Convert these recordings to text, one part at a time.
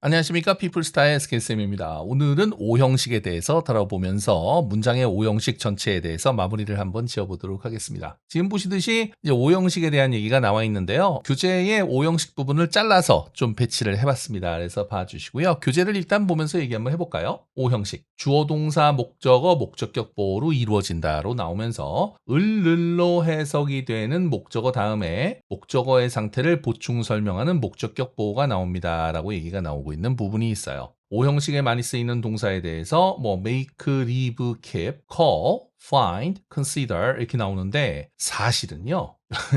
안녕하십니까. 피플스타의 스케이쌤입니다. 오늘은 오형식에 대해서 다뤄보면서 문장의 오형식 전체에 대해서 마무리를 한번 지어보도록 하겠습니다. 지금 보시듯이 이제 오형식에 대한 얘기가 나와 있는데요. 교재의 오형식 부분을 잘라서 좀 배치를 해봤습니다. 그래서 봐주시고요. 교재를 일단 보면서 얘기 한번 해볼까요? 오형식. 주어, 동사, 목적어, 목적격 보호로 이루어진다로 나오면서 을로 해석이 되는 목적어 다음에 목적어의 상태를 보충 설명하는 목적격 보호가 나옵니다. 라고 얘기가 나오고 있는 부분이 있어요. 오형식에 많이 쓰이는 동사에 대해서 make, leave, keep, call, find, consider 이렇게 나오는데 사실은요.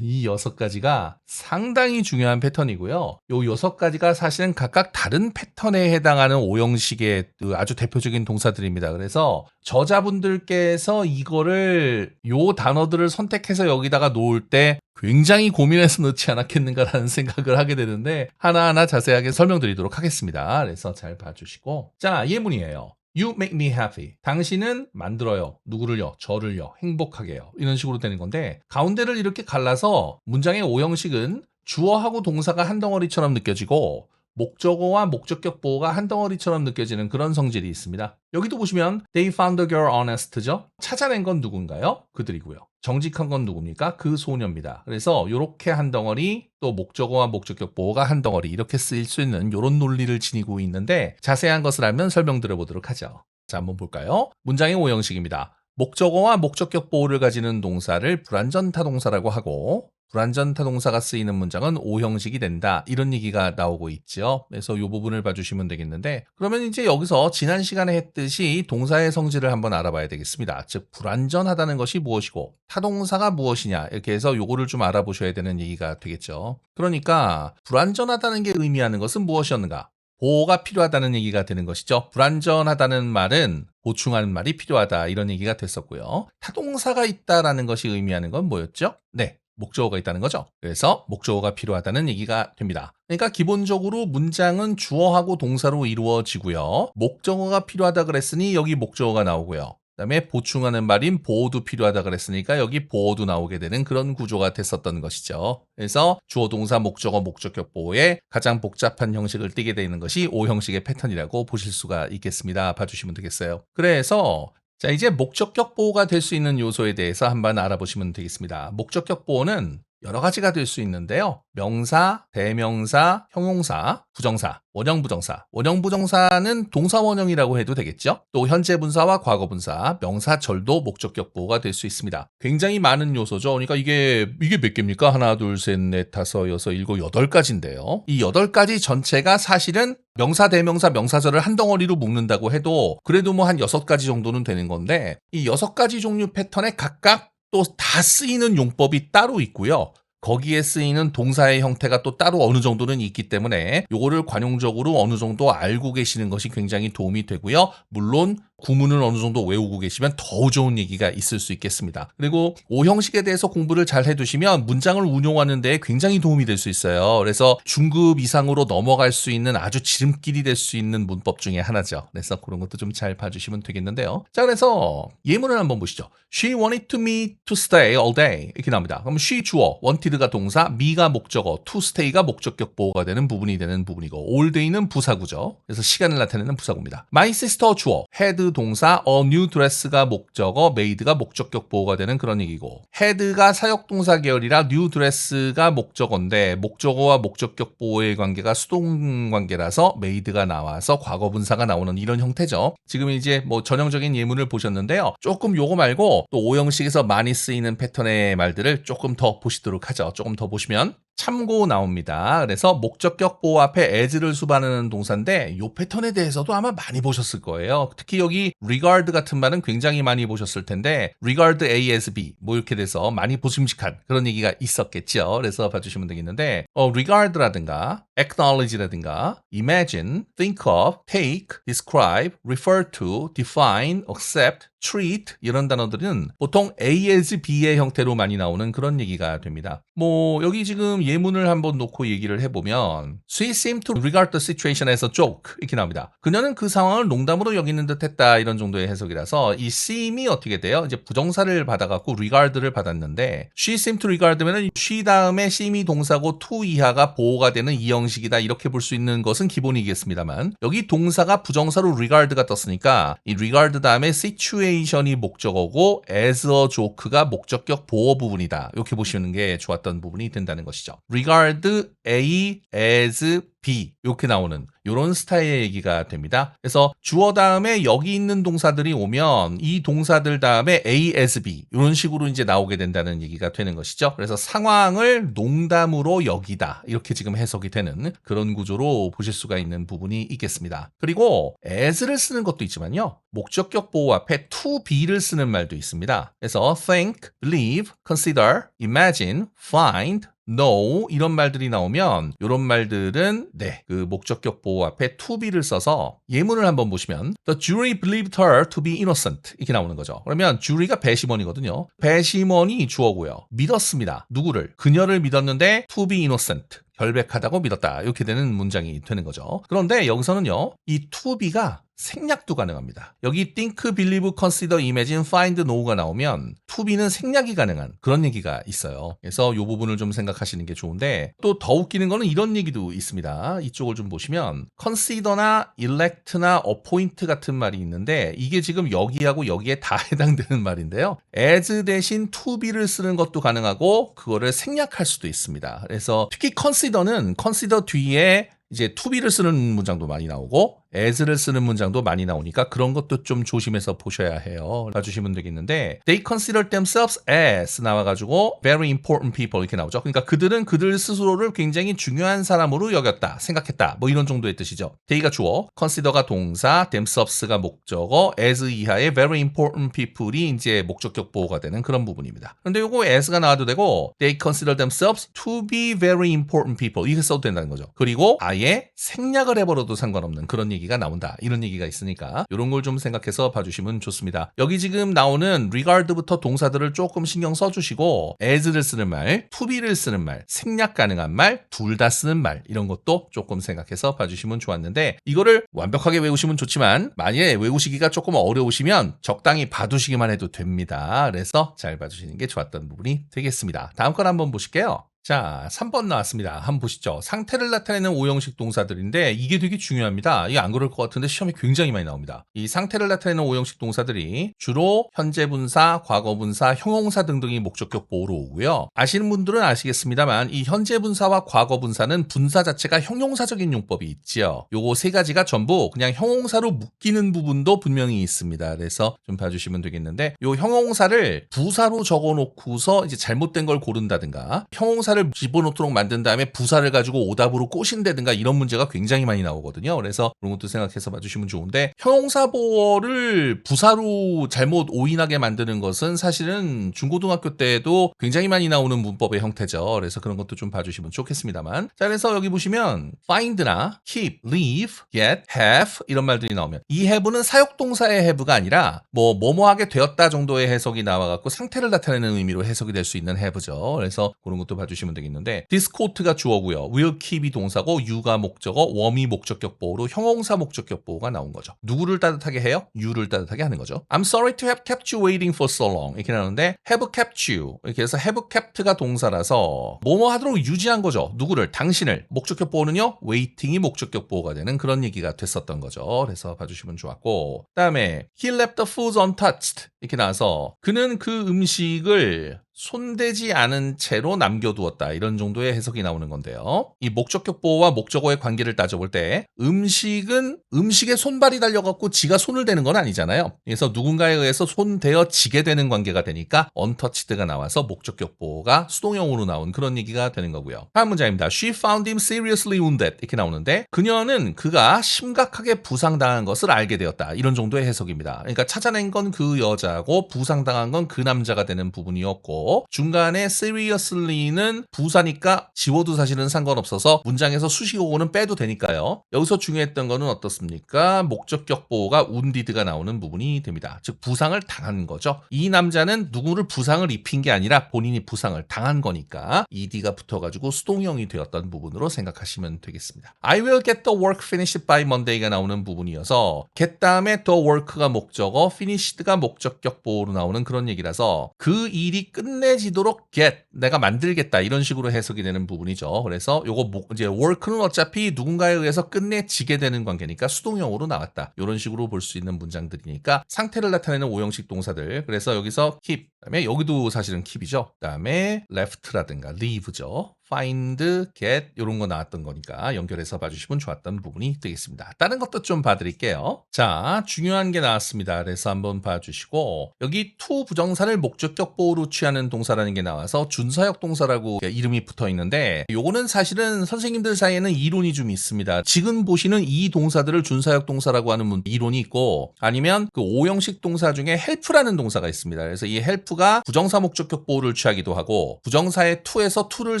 이 6가지가 상당히 중요한 패턴이고요. 요 6가지가 사실은 각각 다른 패턴에 해당하는 오형식의 아주 대표적인 동사들입니다. 그래서 저자분들께서 이거를 요 단어들을 선택해서 여기다가 놓을 때 굉장히 고민해서 넣지 않았겠는가라는 생각을 하게 되는데 하나하나 자세하게 설명드리도록 하겠습니다. 그래서 잘 봐주시고 자, 예문이에요. You make me happy. 당신은 만들어요. 누구를요? 저를요. 행복하게요. 이런 식으로 되는 건데 가운데를 이렇게 갈라서 문장의 오형식은 주어하고 동사가 한 덩어리처럼 느껴지고 목적어와 목적격 보호가 한 덩어리처럼 느껴지는 그런 성질이 있습니다. 여기도 보시면 They found the girl honest죠? 찾아낸 건 누군가요? 그들이고요. 정직한 건 누굽니까? 그 소녀입니다. 그래서 이렇게 한 덩어리 또 목적어와 목적격 보호가 한 덩어리 이렇게 쓰일 수 있는 이런 논리를 지니고 있는데 자세한 것을 알면 설명드려보도록 하죠. 자, 한번 볼까요? 문장의 오형식입니다. 목적어와 목적격 보호를 가지는 동사를 불완전 타동사라고 하고 불완전 타동사가 쓰이는 문장은 오형식이 된다. 이런 얘기가 나오고 있죠. 그래서 이 부분을 봐주시면 되겠는데 그러면 이제 여기서 지난 시간에 했듯이 동사의 성질을 한번 알아봐야 되겠습니다. 즉 불완전하다는 것이 무엇이고 타동사가 무엇이냐 이렇게 해서 요거를 좀 알아보셔야 되는 얘기가 되겠죠. 그러니까 불완전하다는 게 의미하는 것은 무엇이었는가? 보호가 필요하다는 얘기가 되는 것이죠. 불완전하다는 말은 보충하는 말이 필요하다 이런 얘기가 됐었고요. 타동사가 있다라는 것이 의미하는 건 뭐였죠? 네. 목적어가 있다는 거죠. 그래서 목적어가 필요하다는 얘기가 됩니다. 그러니까 기본적으로 문장은 주어하고 동사로 이루어지고요. 목적어가 필요하다 그랬으니 여기 목적어가 나오고요. 그다음에 보충하는 말인 보호도 필요하다 그랬으니까 여기 보호도 나오게 되는 그런 구조가 됐었던 것이죠. 그래서 주어, 동사, 목적어, 목적격 보호의 가장 복잡한 형식을 띠게 되는 것이 오형식의 패턴이라고 보실 수가 있겠습니다. 봐주시면 되겠어요. 그래서 자, 이제 목적격 보호가 될 수 있는 요소에 대해서 한번 알아보시면 되겠습니다. 목적격 보호는 여러 가지가 될 수 있는데요. 명사, 대명사, 형용사, 부정사, 원형부정사. 원형부정사는 동사원형이라고 해도 되겠죠. 또 현재분사와 과거분사, 명사절도 목적격 보호가 될 수 있습니다. 굉장히 많은 요소죠. 그러니까 이게 몇 개입니까? 하나, 둘, 셋, 넷, 다섯, 여섯, 일곱, 8가지인데요. 이 8가지 전체가 사실은 명사, 대명사, 명사절을 한 덩어리로 묶는다고 해도 그래도 뭐 한 6가지 정도는 되는 건데 이 6가지 종류 패턴에 각각 또 다 쓰이는 용법이 따로 있고요. 거기에 쓰이는 동사의 형태가 또 따로 어느 정도는 있기 때문에 요거를 관용적으로 어느 정도 알고 계시는 것이 굉장히 도움이 되고요. 물론 구문을 어느 정도 외우고 계시면 더 좋은 얘기가 있을 수 있겠습니다. 그리고 오형식에 대해서 공부를 잘 해두시면 문장을 운용하는 데 굉장히 도움이 될 수 있어요. 그래서 중급 이상으로 넘어갈 수 있는 아주 지름길이 될 수 있는 문법 중에 하나죠. 그래서 그런 것도 좀 잘 봐주시면 되겠는데요. 자, 그래서 예문을 한번 보시죠. She wanted me to stay all day 이렇게 나옵니다. 그럼 she 주어, wanted가 동사, me가 목적어, to stay가 목적격 보호가 되는 부분이 되는 부분이고 all day는 부사구죠. 그래서 시간을 나타내는 부사구입니다. My sister 주어, had 동사, a new dress가 목적어, made가 목적격 보호가 되는 그런 얘기고 had가 사역동사 계열이라 new dress가 목적어인데 목적어와 목적격 보호의 관계가 수동 관계라서 made가 나와서 과거분사가 나오는 이런 형태죠. 지금 이제 뭐 전형적인 예문을 보셨는데요. 조금 요거 말고 또 오형식에서 많이 쓰이는 패턴의 말들을 조금 더 보시도록 하죠. 조금 더 보시면 참고 나옵니다. 그래서 목적격 보호 앞에 as를 수반하는 동사인데 이 패턴에 대해서도 아마 많이 보셨을 거예요. 특히 여기 regard 같은 말은 굉장히 많이 보셨을 텐데 regard A as B 뭐 이렇게 돼서 많이 보심직한 그런 얘기가 있었겠죠. 그래서 봐주시면 되겠는데 regard라든가 acknowledge라든가 imagine, think of, take, describe, refer to, define, accept treat 이런 단어들은 보통 A as B의 형태로 많이 나오는 그런 얘기가 됩니다. 뭐 여기 지금 예문을 한번 놓고 얘기를 해보면 She seemed to regard the situation as a joke 이렇게 나옵니다. 그녀는 그 상황을 농담으로 여기는 듯 했다 이런 정도의 해석이라서 이 seem이 어떻게 돼요? 이제 부정사를 받아갖고 regard를 받았는데 she seemed to regard면은 she 다음에 seem이 동사고 to 이하가 보호가 되는 이 형식이다 이렇게 볼 수 있는 것은 기본이겠습니다만 여기 동사가 부정사로 regard가 떴으니까 이 regard 다음에 situation이 목적어고 as a joke가 목적격 보호 부분이다 이렇게 보시는 게 좋았던 부분이 된다는 것이죠. regard A as B 이렇게 나오는 이런 스타일의 얘기가 됩니다. 그래서 주어 다음에 여기 있는 동사들이 오면 이 동사들 다음에 A as B 이런 식으로 이제 나오게 된다는 얘기가 되는 것이죠. 그래서 상황을 농담으로 여기다 이렇게 지금 해석이 되는 그런 구조로 보실 수가 있는 부분이 있겠습니다. 그리고 as를 쓰는 것도 있지만요. 목적격 보호 앞에 to be를 쓰는 말도 있습니다. 그래서 think, believe, consider, imagine, find, know 이런 말들이 나오면 이런 말들은 그 목적격 보호 앞에 to be를 써서 예문을 한번 보시면 The jury believed her to be innocent 이렇게 나오는 거죠. 그러면 jury가 배심원이거든요. 배심원이 주어고요. 믿었습니다. 누구를? 그녀를 믿었는데 to be innocent 결백하다고 믿었다. 이렇게 되는 문장이 되는 거죠. 그런데 여기서는요. 이 to be가 생략도 가능합니다. 여기 think, believe, consider, imagine, find, know가 나오면 to be는 생략이 가능한 그런 얘기가 있어요. 그래서 이 부분을 좀 생각하시는 게 좋은데 또 더 웃기는 거는 이런 얘기도 있습니다. 이쪽을 좀 보시면 consider나 elect나 appoint 같은 말이 있는데 이게 지금 여기하고 여기에 다 해당되는 말인데요. as 대신 to be를 쓰는 것도 가능하고 그거를 생략할 수도 있습니다. 그래서 특히 consider는 consider 뒤에 이제 to be를 쓰는 문장도 많이 나오고 as를 쓰는 문장도 많이 나오니까 그런 것도 좀 조심해서 보셔야 해요. 봐주시면 되겠는데 They consider themselves as 나와가지고 very important people 이렇게 나오죠. 그러니까 그들은 그들 스스로를 굉장히 중요한 사람으로 여겼다, 생각했다 뭐 이런 정도의 뜻이죠. They가 주어, consider가 동사, themselves가 목적어, as 이하의 very important people이 이제 목적격 보호가 되는 그런 부분입니다. 그런데 요거 as가 나와도 되고 They consider themselves to be very important people 이렇게 써도 된다는 거죠. 그리고 아예 생략을 해버려도 상관없는 그런 얘기가 나온다. 이런 얘기가 있으니까 이런 걸 좀 생각해서 봐주시면 좋습니다. 여기 지금 나오는 regard부터 동사들을 조금 신경 써주시고 as를 쓰는 말, to be를 쓰는 말, 생략 가능한 말, 둘 다 쓰는 말 이런 것도 조금 생각해서 봐주시면 좋았는데 이거를 완벽하게 외우시면 좋지만 만약에 외우시기가 조금 어려우시면 적당히 봐두시기만 해도 됩니다. 그래서 잘 봐주시는 게 좋았던 부분이 되겠습니다. 다음 걸 한번 보실게요. 자, 3번 나왔습니다. 한번 보시죠. 상태를 나타내는 오형식 동사들인데 이게 되게 중요합니다. 이게 안 그럴 것 같은데 시험에 굉장히 많이 나옵니다. 이 상태를 나타내는 오형식 동사들이 주로 현재분사, 과거분사, 형용사 등등이 목적격 보호로 오고요. 아시는 분들은 아시겠습니다만 이 현재분사와 과거분사는 분사 자체가 형용사적인 용법이 있지요. 요거 세 가지가 전부 그냥 형용사로 묶이는 부분도 분명히 있습니다. 그래서 좀 봐주시면 되겠는데 요 형용사를 부사로 적어놓고서 이제 잘못된 걸 고른다든가 형용사를 집어넣도록 만든 다음에 부사를 가지고 오답으로 꼬신다든가 이런 문제가 굉장히 많이 나오거든요. 그래서 그런 것도 생각해서 봐주시면 좋은데 형용사 보어를 부사로 잘못 오인하게 만드는 것은 사실은 중고등학교 때도 굉장히 많이 나오는 문법의 형태죠. 그래서 그런 것도 좀 봐주시면 좋겠습니다만 자 그래서 여기 보시면 find나 keep, leave, get, have 이런 말들이 나오면 이 have는 사역동사의 have가 아니라 뭐뭐하게 되었다 정도의 해석이 나와갖고 상태를 나타내는 의미로 해석이 될 수 있는 have죠. 그래서 그런 것도 봐주시면 되겠는데 this coat가 주어고요. will keep이 동사고 you가 목적어, warm이 목적격 보호로 형용사 목적격 보호가 나온 거죠. 누구를 따뜻하게 해요? you를 따뜻하게 하는 거죠. I'm sorry to have kept you waiting for so long 이렇게 나오는데 have kept you 이렇게 해서 have kept가 동사라서 뭐뭐 하도록 유지한 거죠. 누구를? 당신을. 목적격 보호는요. waiting이 목적격 보호가 되는 그런 얘기가 됐었던 거죠. 그래서 봐주시면 좋았고 그다음에 he left the food untouched 이렇게 나와서 그는 그 음식을 손대지 않은 채로 남겨두었다. 이런 정도의 해석이 나오는 건데요. 이 목적격 보호와 목적어의 관계를 따져볼 때 음식은 음식에 손발이 달려갖고 지가 손을 대는 건 아니잖아요. 그래서 누군가에 의해서 손대어지게 되는 관계가 되니까 untouched가 나와서 목적격 보호가 수동형으로 나온 그런 얘기가 되는 거고요. 다음 문장입니다. She found him seriously wounded 이렇게 나오는데 그녀는 그가 심각하게 부상당한 것을 알게 되었다. 이런 정도의 해석입니다. 그러니까 찾아낸 건 그 여자고 부상당한 건 그 남자가 되는 부분이었고 하고 중간에 seriously는 부사니까 지워도 사실은 상관없어서 문장에서 수식어고는 빼도 되니까요. 여기서 중요했던 거는 어떻습니까? 목적격 보호가 wounded가 나오는 부분이 됩니다. 즉 부상을 당한 거죠. 이 남자는 누구를 부상을 입힌 게 아니라 본인이 부상을 당한 거니까 ed가 붙어가지고 수동형이 되었던 부분으로 생각하시면 되겠습니다. I will get the work finished by Monday가 나오는 부분이어서 get 다음에 the work가 목적어, finished가 목적격 보호로 나오는 그런 얘기라서 그 일이 끝내지도록 get, 내가 만들겠다 이런 식으로 해석이 되는 부분이죠. 그래서 요거 이제 work는 어차피 누군가에 의해서 끝내지게 되는 관계니까 수동형으로 나왔다. 이런 식으로 볼 수 있는 문장들이니까 상태를 나타내는 오형식 동사들. 그래서 여기서 keep, 그다음에 여기도 사실은 keep이죠. 그다음에 left라든가 leave죠. find, get 이런 거 나왔던 거니까 연결해서 봐주시면 좋았던 부분이 되겠습니다. 다른 것도 좀 봐드릴게요. 자, 중요한 게 나왔습니다. 그래서 한번 봐주시고 여기 to 부정사를 목적격 보호로 취하는 동사라는 게 나와서 준사역 동사라고 이름이 붙어 있는데 요거는 사실은 선생님들 사이에는 이론이 좀 있습니다. 지금 보시는 이 동사들을 준사역 동사라고 하는 이론이 있고 아니면 그 오형식 동사 중에 help라는 동사가 있습니다. 그래서 이 help가 부정사 목적격 보호를 취하기도 하고 부정사의 to에서 to를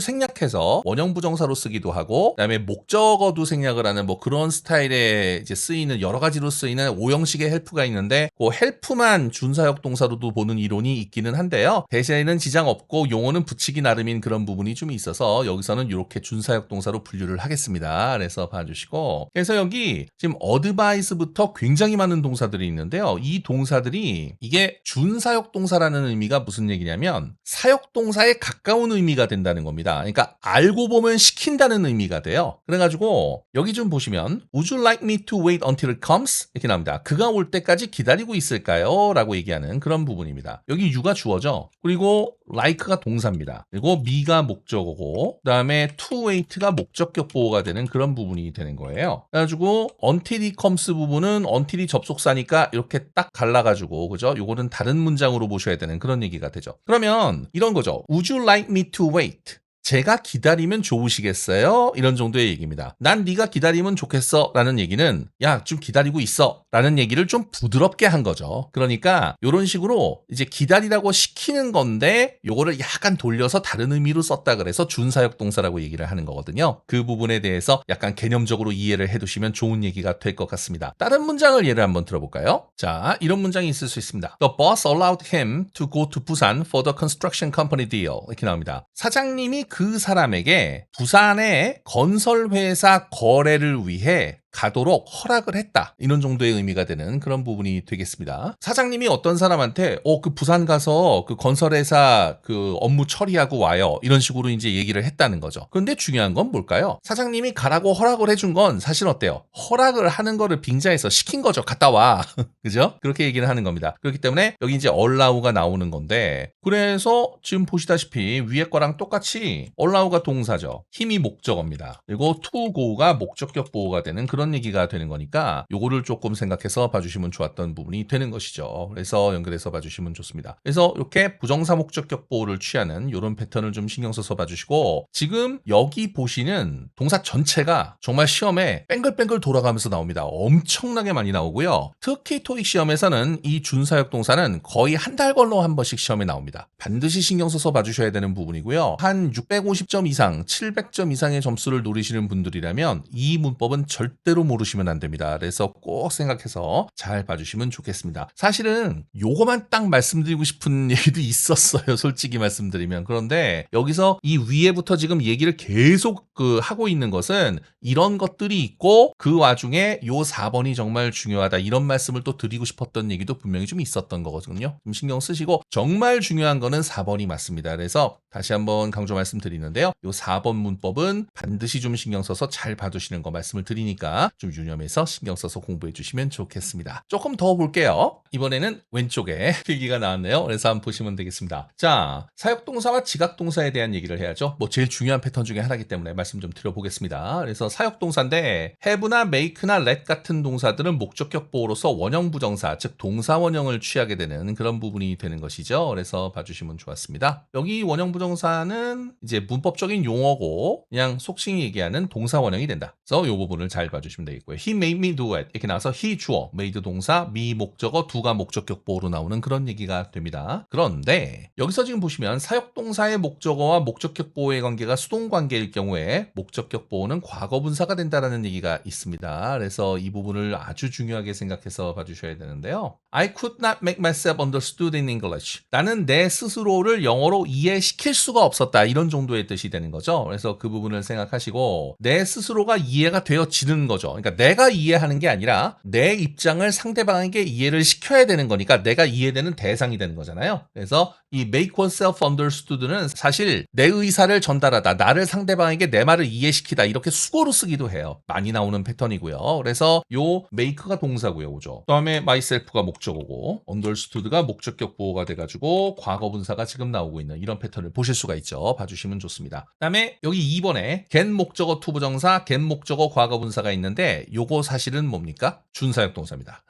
생략 해서 원형 부정사로 쓰기도 하고 그다음에 목적어도 생략을 하는 뭐 그런 스타일의 이제 쓰이는 여러 가지로 쓰이는 오형식의 헬프가 있는데 그 헬프만 준사역 동사로도 보는 이론이 있기는 한데요. 대신에는 지장 없고 용어는 붙이기 나름인 그런 부분이 좀 있어서 여기서는 이렇게 준사역 동사로 분류를 하겠습니다. 그래서 봐주시고 그래서 여기 지금 advise부터 굉장히 많은 동사들이 있는데요. 이 동사들이 이게 준사역 동사라는 의미가 무슨 얘기냐면 사역 동사에 가까운 의미가 된다는 겁니다. 그러니까 알고 보면 시킨다는 의미가 돼요. 그래가지고 여기 좀 보시면 Would you like me to wait until it comes? 이렇게 나옵니다. 그가 올 때까지 기다리고 있을까요? 라고 얘기하는 그런 부분입니다. 여기 you가 주어죠. 그리고 like가 동사입니다. 그리고 me가 목적어고 그 다음에 to wait가 목적격 보호가 되는 그런 부분이 되는 거예요. 그래가지고 until it comes 부분은 until이 접속사니까 이렇게 딱 갈라가지고 그죠? 요거는 다른 문장으로 보셔야 되는 그런 얘기가 되죠. 그러면 이런 거죠. Would you like me to wait? 제가 기다리면 좋으시겠어요? 이런 정도의 얘기입니다. 난 네가 기다리면 좋겠어 라는 얘기는 야, 좀 기다리고 있어 라는 얘기를 좀 부드럽게 한 거죠. 그러니까 이런 식으로 이제 기다리라고 시키는 건데 요거를 약간 돌려서 다른 의미로 썼다 그래서 준사역 동사라고 얘기를 하는 거거든요. 그 부분에 대해서 약간 개념적으로 이해를 해두시면 좋은 얘기가 될 것 같습니다. 다른 문장을 예를 한번 들어볼까요? 자, 이런 문장이 있을 수 있습니다. The boss allowed him to go to Busan for the construction company deal. 이렇게 나옵니다. 사장님이 그 사람에게 부산의 건설회사 거래를 위해 가도록 허락을 했다. 이런 정도의 의미가 되는 그런 부분이 되겠습니다. 사장님이 어떤 사람한테 그 부산 가서 그 건설회사 그 업무 처리하고 와요. 이런 식으로 이제 얘기를 했다는 거죠. 그런데 중요한 건 뭘까요? 사장님이 가라고 허락을 해준 건 사실 어때요? 허락을 하는 거를 빙자해서 시킨 거죠. 갔다 와. 그죠? 그렇게 얘기를 하는 겁니다. 그렇기 때문에 여기 이제 allow가 나오는 건데 그래서 지금 보시다시피 위에 거랑 똑같이 allow가 동사죠. 힘이 목적어입니다. 그리고 to go가 목적격 보호가 되는 그런 얘기가 되는 거니까 요거를 조금 생각해서 봐주시면 좋았던 부분이 되는 것이죠. 그래서 연결해서 봐주시면 좋습니다. 그래서 이렇게 부정사 목적격 보호를 취하는 이런 패턴을 좀 신경 써서 봐주시고 지금 여기 보시는 동사 전체가 정말 시험에 뺑글뺑글 돌아가면서 나옵니다. 엄청나게 많이 나오고요. 특히 토익 시험에서는 이 준사역 동사는 거의 한 달 걸러 한 번씩 시험에 나옵니다. 반드시 신경 써서 봐주셔야 되는 부분이고요. 한 650점 이상, 700점 이상의 점수를 노리시는 분들이라면 이 문법은 절대로 모르시면 안 됩니다. 그래서 꼭 생각해서 잘 봐주시면 좋겠습니다. 사실은 요거만 딱 말씀드리고 싶은 얘기도 있었어요. 솔직히 말씀드리면. 그런데 여기서 이 위에부터 지금 얘기를 계속 하고 있는 것은 이런 것들이 있고 그 와중에 요 4번이 정말 중요하다. 이런 말씀을 또 드리고 싶었던 얘기도 분명히 좀 있었던 거거든요. 좀 신경 쓰시고 정말 중요한 거는 4번이 맞습니다. 그래서 다시 한번 강조 말씀드리는데요. 요 4번 문법은 반드시 좀 신경 써서 잘 봐두시는 거 말씀을 드리니까 좀 유념해서 신경 써서 공부해 주시면 좋겠습니다. 조금 더 볼게요. 이번에는 왼쪽에 필기가 나왔네요. 그래서 한번 보시면 되겠습니다. 자, 사역동사와 지각동사에 대한 얘기를 해야죠. 뭐 제일 중요한 패턴 중에 하나이기 때문에 말씀 좀 드려보겠습니다. 그래서 사역동사인데 have나 make나 let 같은 동사들은 목적격 보호로서 원형 부정사, 즉 동사 원형을 취하게 되는 그런 부분이 되는 것이죠. 그래서 봐주시면 좋았습니다. 여기 원형 부정사는 이제 문법적인 용어고 그냥 속칭 얘기하는 동사 원형이 된다. 그래서 이 부분을 잘 봐주시면 되겠고요. He made me do it. 이렇게 나와서 he 주어, made 동사, me 목적어, do가 목적격 보호로 나오는 그런 얘기가 됩니다. 그런데 여기서 지금 보시면 사역동사의 목적어와 목적격 보호의 관계가 수동 관계일 경우에 목적격 보호는 과거분사가 된다라는 얘기가 있습니다. 그래서 이 부분을 아주 중요하게 생각해서 봐주셔야 되는데요. I could not make myself understood in English. 나는 내 스스로를 영어로 이해시킬 수가 없었다. 이런 정도의 뜻이 되는 거죠. 그래서 그 부분을 생각하시고 내 스스로가 이해가 되어지는 거죠. 그러니까 내가 이해하는 게 아니라 내 입장을 상대방에게 이해를 시켜야 되는 거니까 내가 이해되는 대상이 되는 거잖아요. 그래서 이 make oneself understood는 사실 내 의사를 전달하다, 나를 상대방에게 내 말을 이해시키다 이렇게 수고로 쓰기도 해요. 많이 나오는 패턴이고요. 그래서 요 make가 동사고요. 그죠? 그다음에 myself가 목적어고 understood가 목적격 보호가 돼가지고 과거분사가 지금 나오고 있는 이런 패턴을 보실 수가 있죠. 봐주시면 좋습니다. 그다음에 여기 2번에 get 목적어 투부정사, get 목적어 과거분사가 있는데 요거 사실은 뭡니까? 준사역 동사입니다.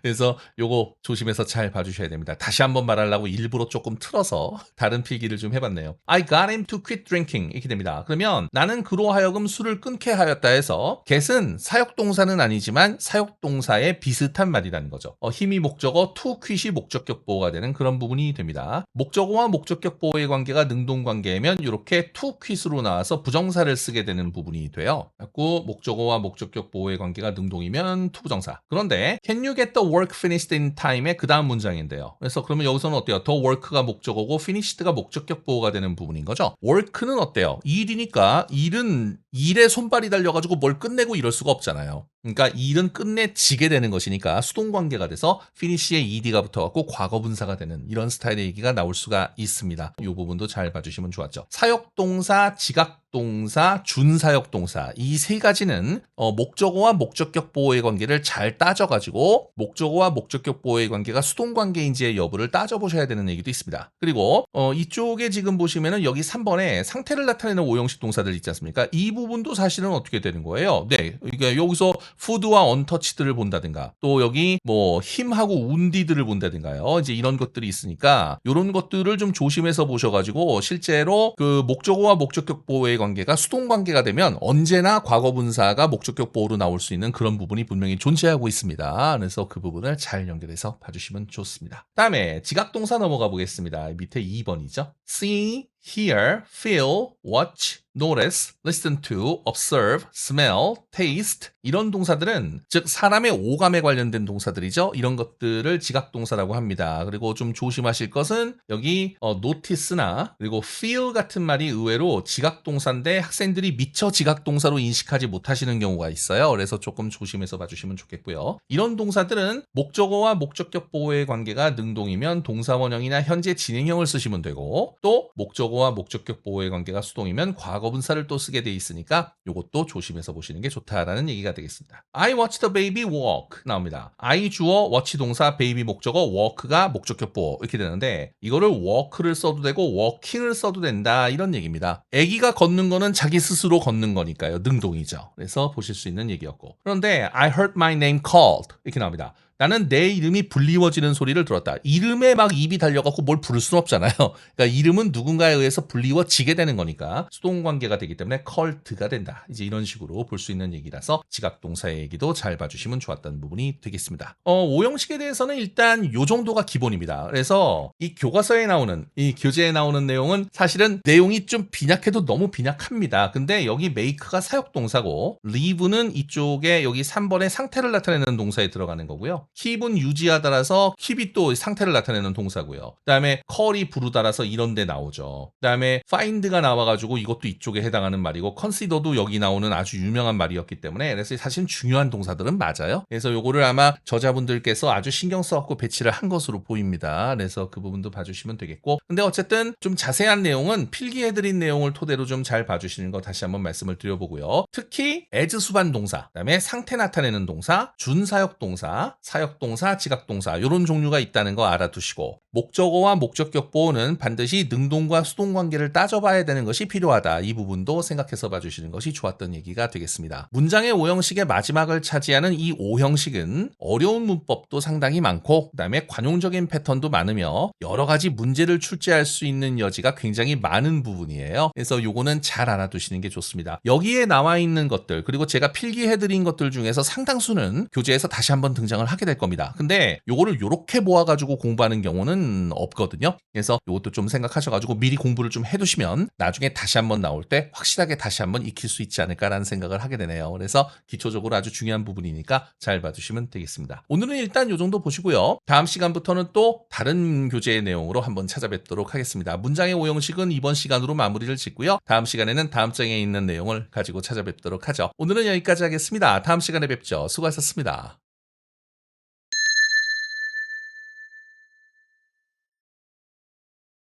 그래서 요거 조심해서 잘 봐주셔야 됩니다. 다시 한번 말하려고 일부러 조금 틀어서 다른 필기를 좀 해봤네요. I got him to quit drinking 이렇게 됩니다. 그러면 나는 그로 하여금 술을 끊게 하였다 해서 get은 사역동사는 아니지만 사역동사의 비슷한 말이라는 거죠. 힘이 목적어, to quit이 목적격 보호가 되는 그런 부분이 됩니다. 목적어와 목적격 보호의 관계가 능동관계이면 이렇게 to quit으로 나와서 부정사를 쓰게 되는 부분이 돼요. 그래서 목적어와 목적격 보호의 관계가 능동이면 to 부정사. 그런데 can you get the work finished in time의 그 다음 문장인데요. 그래서 그러면 여기서는 어때요? the work가 목적어고 finished가 목적격 보호가 되는 부분인 거죠. work는 어때요? 일이니까 일은 일에 손발이 달려가지고 뭘 끝내고 이럴 수가 없잖아요. 그러니까 일은 끝내지게 되는 것이니까 수동관계가 돼서 finish에 ed가 붙어갖고 과거분사가 되는 이런 스타일의 얘기가 나올 수가 있습니다. 이 부분도 잘 봐주시면 좋았죠. 사역동사, 지각동사, 준사역동사 이 세 가지는 목적어와 목적격 보호의 관계를 잘 따져가지고 목적어와 목적격 보호의 관계가 수동관계인지의 여부를 따져보셔야 되는 얘기도 있습니다. 그리고 이쪽에 지금 보시면은 여기 3번에 상태를 나타내는 오형식 동사들 있지 않습니까? 이 부분도 사실은 어떻게 되는 거예요? 네, 그러니까 여기서 food와 untouched를 본다든가 또 여기 뭐 him하고 would를 본다든가요. 이제 이런 것들이 있으니까 이런 것들을 좀 조심해서 보셔가지고 실제로 그 목적어와 목적격 보호의 관계가 수동 관계가 되면 언제나 과거분사가 목적격 보호로 나올 수 있는 그런 부분이 분명히 존재하고 있습니다. 그래서 그 부분을 잘 연결해서 봐주시면 좋습니다. 다음에 지각동사 넘어가 보겠습니다. 밑에 2번이죠. see, hear, feel, watch, notice, listen to, observe, smell, taste 이런 동사들은 즉 사람의 오감에 관련된 동사들이죠. 이런 것들을 지각동사라고 합니다. 그리고 좀 조심하실 것은 여기 notice나 그리고 feel 같은 말이 의외로 지각동사인데 학생들이 미처 지각동사로 인식하지 못하시는 경우가 있어요. 그래서 조금 조심해서 봐주시면 좋겠고요. 이런 동사들은 목적어와 목적격 보호의 관계가 능동이면 동사원형이나 현재 진행형을 쓰시면 되고 또 목적어와 목적격 보호의 관계가 수동이면 과거분사를 또 쓰게 돼 있으니까 이것도 조심해서 보시는 게 좋다라는 얘기가 되겠습니다. I watched the baby walk 나옵니다. I 주어, watch 동사, baby 목적어, walk가 목적격 보호 이렇게 되는데 이거를 walk를 써도 되고 walking을 써도 된다 이런 얘기입니다. 아기가 걷는 거는 자기 스스로 걷는 거니까요. 능동이죠. 그래서 보실 수 있는 얘기였고 그런데 I heard my name called 이렇게 나옵니다. 나는 내 이름이 불리워지는 소리를 들었다. 이름에 막 입이 달려갖고 뭘 부를 수는 없잖아요. 그러니까 이름은 누군가에 의해서 불리워지게 되는 거니까 수동관계가 되기 때문에 cult가 된다. 이제 이런 식으로 볼 수 있는 얘기라서 지각동사의 얘기도 잘 봐주시면 좋았다는 부분이 되겠습니다. 오형식에 대해서는 일단 요 정도가 기본입니다. 그래서 이 교과서에 나오는 이 교재에 나오는 내용은 사실은 내용이 좀 빈약해도 너무 빈약합니다. 근데 여기 make가 사역동사고 leave는 이쪽에 여기 3번의 상태를 나타내는 동사에 들어가는 거고요. keep은 유지하다라서 keep이 또 상태를 나타내는 동사고요. 그 다음에 call이 부르다라서 이런 데 나오죠. 그 다음에 find가 나와가지고 이것도 이쪽에 해당하는 말이고 consider도 여기 나오는 아주 유명한 말이었기 때문에 그래서 사실 중요한 동사들은 맞아요. 그래서 요거를 아마 저자분들께서 아주 신경 써갖고 배치를 한 것으로 보입니다. 그래서 그 부분도 봐주시면 되겠고 근데 어쨌든 좀 자세한 내용은 필기해드린 내용을 토대로 좀 잘 봐주시는 거 다시 한번 말씀을 드려보고요. 특히 as 수반 동사, 그 다음에 상태 나타내는 동사, 준사역 동사, 사역동사, 지각동사 이런 종류가 있다는 거 알아두시고 목적어와 목적격 보호는 반드시 능동과 수동 관계를 따져봐야 되는 것이 필요하다. 이 부분도 생각해서 봐주시는 것이 좋았던 얘기가 되겠습니다. 문장의 오형식의 마지막을 차지하는 이 오형식은 어려운 문법도 상당히 많고 그다음에 관용적인 패턴도 많으며 여러 가지 문제를 출제할 수 있는 여지가 굉장히 많은 부분이에요. 그래서 요거는 잘 알아두시는 게 좋습니다. 여기에 나와 있는 것들 그리고 제가 필기해드린 것들 중에서 상당수는 교재에서 다시 한번 등장을 하게 될 겁니다. 근데 요거를 요렇게 모아가지고 공부하는 경우는 없거든요. 그래서 요것도 좀 생각하셔가지고 미리 공부를 좀 해두시면 나중에 다시 한번 나올 때 확실하게 다시 한번 익힐 수 있지 않을까라는 생각을 하게 되네요. 그래서 기초적으로 아주 중요한 부분이니까 잘 봐주시면 되겠습니다. 오늘은 일단 요 정도 보시고요. 다음 시간부터는 또 다른 교재의 내용으로 한번 찾아뵙도록 하겠습니다. 문장의 오형식은 이번 시간으로 마무리를 짓고요. 다음 시간에는 다음 장에 있는 내용을 가지고 찾아뵙도록 하죠. 오늘은 여기까지 하겠습니다. 다음 시간에 뵙죠. 수고하셨습니다.